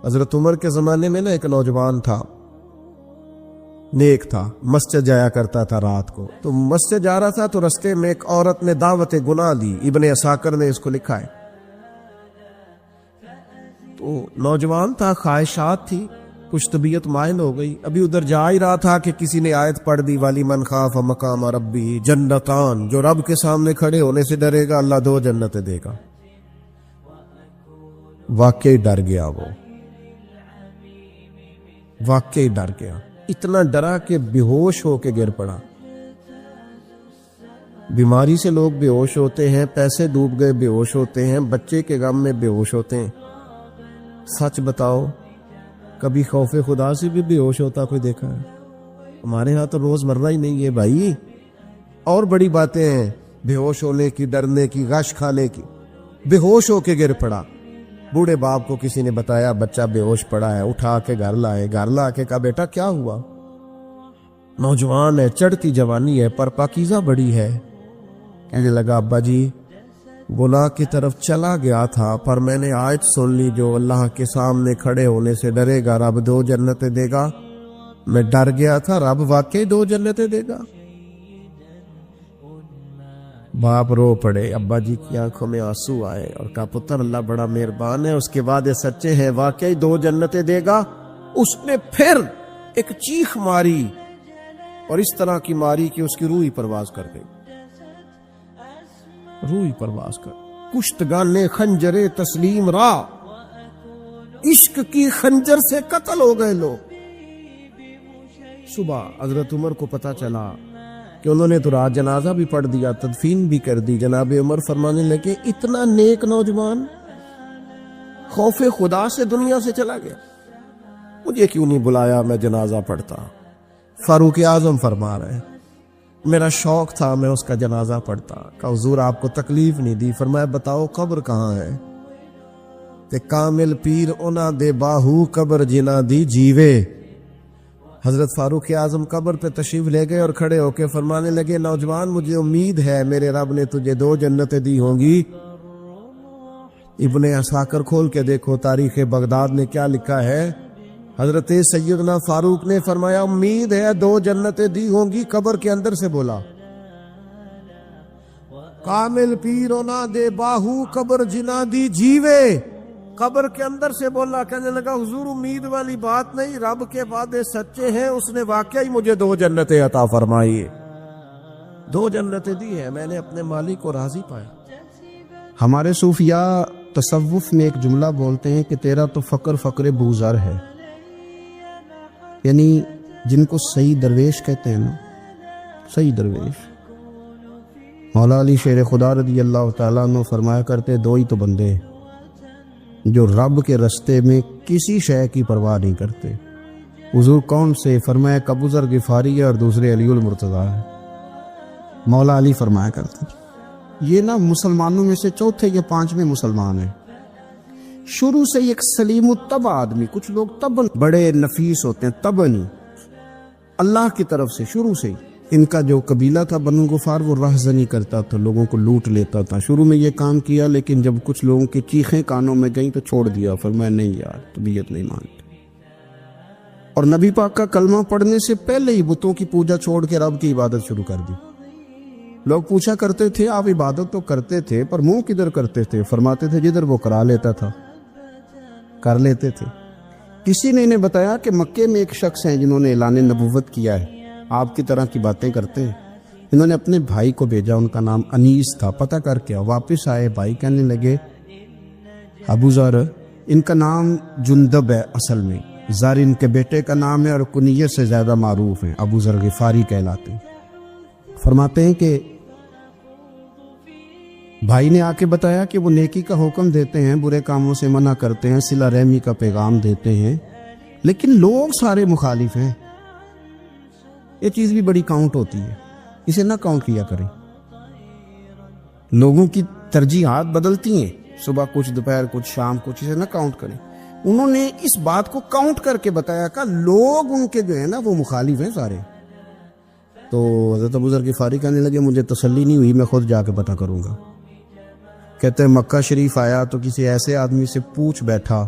حضرت عمر کے زمانے میں نا ایک نوجوان تھا، نیک تھا، مسجد جایا کرتا تھا رات کو. تو مسجد جا رہا تھا تو رستے میں ایک عورت نے دعوت گناہ دی. ابن عساکر نے اس کو لکھا ہے. تو نوجوان تھا، خواہشات تھی، کچھ طبیعت مائل ہو گئی. ابھی ادھر جا ہی رہا تھا کہ کسی نے آیت پڑھ دی، والی من خاف مقام ربی جنتان، جو رب کے سامنے کھڑے ہونے سے ڈرے گا اللہ 2 جنتیں دے گا. واقعی ڈر گیا، وہ واقعی ڈر گیا. اتنا ڈرا کہ بے ہوش ہو کے گر پڑا. بیماری سے لوگ بے ہوش ہوتے ہیں، پیسے ڈوب گئے بے ہوش ہوتے ہیں، بچے کے غم میں بے ہوش ہوتے ہیں. سچ بتاؤ کبھی خوف خدا سے بھی بے ہوش ہوتا کوئی دیکھا ہے؟ ہمارے ہاں تو روز مرہ ہی نہیں ہے بھائی. اور بڑی باتیں ہیں بے ہوش ہونے کی، ڈرنے کی، غش کھانے کی. بے ہوش ہو کے گر پڑا. بوڑھے باپ کو کسی نے بتایا بچہ بے ہوش پڑا ہے، اٹھا کے گھر لائے. گھر لا کے کہا بیٹا کیا ہوا؟ نوجوان ہے، چڑھتی جوانی ہے، پر پاکیزہ بڑی ہے. کہنے لگا ابا جی گناہ کی طرف چلا گیا تھا، پر میں نے آیت سن لی جو اللہ کے سامنے کھڑے ہونے سے ڈرے گا رب 2 جنتیں دے گا. میں ڈر گیا تھا، رب واقعی 2 جنتیں دے گا. باپ رو پڑے، ابا جی کی آنکھوں میں آنسو آئے اور کہا پتر اللہ بڑا مہربان ہے، اس کے بعد سچے ہیں، واقعی 2 جنتیں دے گا. اس نے پھر ایک چیخ ماری اور اس طرح کی ماری کہ اس کی روح ہی پرواز کر گئی. روح ہی پرواز کر. کشتگانے خنجر تسلیم را، عشق کی خنجر سے قتل ہو گئے لوگ. صبح حضرت عمر کو پتا چلا کہ انہوں نے تو رات جنازہ بھی پڑھ دیا، تدفین بھی کر دی. جناب عمر فرمانے لگے اتنا نیک نوجوان خوف خدا سے دنیا سے چلا گیا، مجھے کیوں نہیں بلایا میں جنازہ پڑھتا. فاروق اعظم فرما رہے ہیں میرا شوق تھا میں اس کا جنازہ پڑھتا. کہ حضور آپ کو تکلیف نہیں دی؟ فرمایا بتاؤ قبر کہاں ہے؟ کہ کامل پیر اونا دے باہو قبر جنا دی جیوے. حضرت فاروق اعظم قبر پہ تشریف لے گئے اور کھڑے ہو کے فرمانے لگے نوجوان مجھے امید ہے میرے رب نے تجھے 2 جنتیں دی ہوں گی. ابن عساکر کھول کے دیکھو تاریخ بغداد نے کیا لکھا ہے. حضرت سیدنا فاروق نے فرمایا امید ہے 2 جنتیں دی ہوں گی. قبر کے اندر سے بولا کامل پیرونا دے باہو قبر جنا دی جیوے. قبر کے اندر سے بولا. کہنے لگا حضور امید والی بات نہیں، رب کے وعدے سچے ہیں، اس نے واقعی مجھے 2 جنتیں عطا فرمائی. 2 جنتیں دی ہیں، میں نے اپنے مالک کو راضی پایا. ہمارے صوفیاء تصوف میں ایک جملہ بولتے ہیں کہ تیرا تو فقر فقر بوزر ہے، یعنی جن کو صحیح درویش کہتے ہیں نا، صحیح درویش. مولا علی شیر خدا رضی اللہ تعالیٰ عنہ فرمایا کرتے 2 ہی تو بندے جو رب کے رستے میں کسی شے کی پرواہ نہیں کرتے. حضور کون سے؟ فرمایا ابو ذر غفاری ہے اور دوسرے علی المرتضیٰ ہے. مولا علی فرمایا کرتے یہ نا مسلمانوں میں سے 4 یا 5ویں مسلمان ہیں. شروع سے ایک سلیم الطبع آدمی، کچھ لوگ طبعاً بڑے نفیس ہوتے ہیں، طبعاً اللہ کی طرف سے شروع سے ہی. ان کا جو قبیلہ تھا بنو غفار وہ راہزنی کرتا تھا، لوگوں کو لوٹ لیتا تھا. شروع میں یہ کام کیا لیکن جب کچھ لوگوں کی چیخیں کانوں میں گئیں تو چھوڑ دیا. فرمایا نہیں یار طبیعت نہیں مانتی. اور نبی پاک کا کلمہ پڑھنے سے پہلے ہی بتوں کی پوجا چھوڑ کے رب کی عبادت شروع کر دی. لوگ پوچھا کرتے تھے آپ عبادت تو کرتے تھے پر منہ کدھر کرتے تھے؟ فرماتے تھے جدھر وہ کرا لیتا تھا کر لیتے تھے. کسی نے انہیں بتایا کہ مکے میں ایک شخص ہیں جنہوں نے اعلان نبوت کیا ہے، آپ کی طرح کی باتیں کرتے ہیں. انہوں نے اپنے بھائی کو بھیجا، ان کا نام انیس تھا. پتہ کر کے واپس آئے، بھائی کہنے لگے ابو ذر ان کا نام جندب ہے، اصل میں ذر ان کے بیٹے کا نام ہے اور کنیت سے زیادہ معروف ہیں، ابو ذر غفاری کہلاتے ہیں. فرماتے ہیں کہ بھائی نے آ کے بتایا کہ وہ نیکی کا حکم دیتے ہیں، برے کاموں سے منع کرتے ہیں، صلہ رحمی کا پیغام دیتے ہیں، لیکن لوگ سارے مخالف ہیں. یہ چیز بھی بڑی کاؤنٹ ہوتی ہے، اسے نہ کاؤنٹ کیا کریں. لوگوں کی ترجیحات بدلتی ہیں، صبح کچھ دوپہر کچھ شام کچھ، اسے نہ کاؤنٹ کریں. انہوں نے اس بات کو کاؤنٹ کر کے بتایا کہ لوگ ان کے جو ہے نا وہ مخالف ہیں سارے. تو حضرت ابو ذر غفاری کہنے لگے مجھے تسلی نہیں ہوئی، میں خود جا کے پتہ کروں گا. کہتے ہیں مکہ شریف آیا تو کسی ایسے آدمی سے پوچھ بیٹھا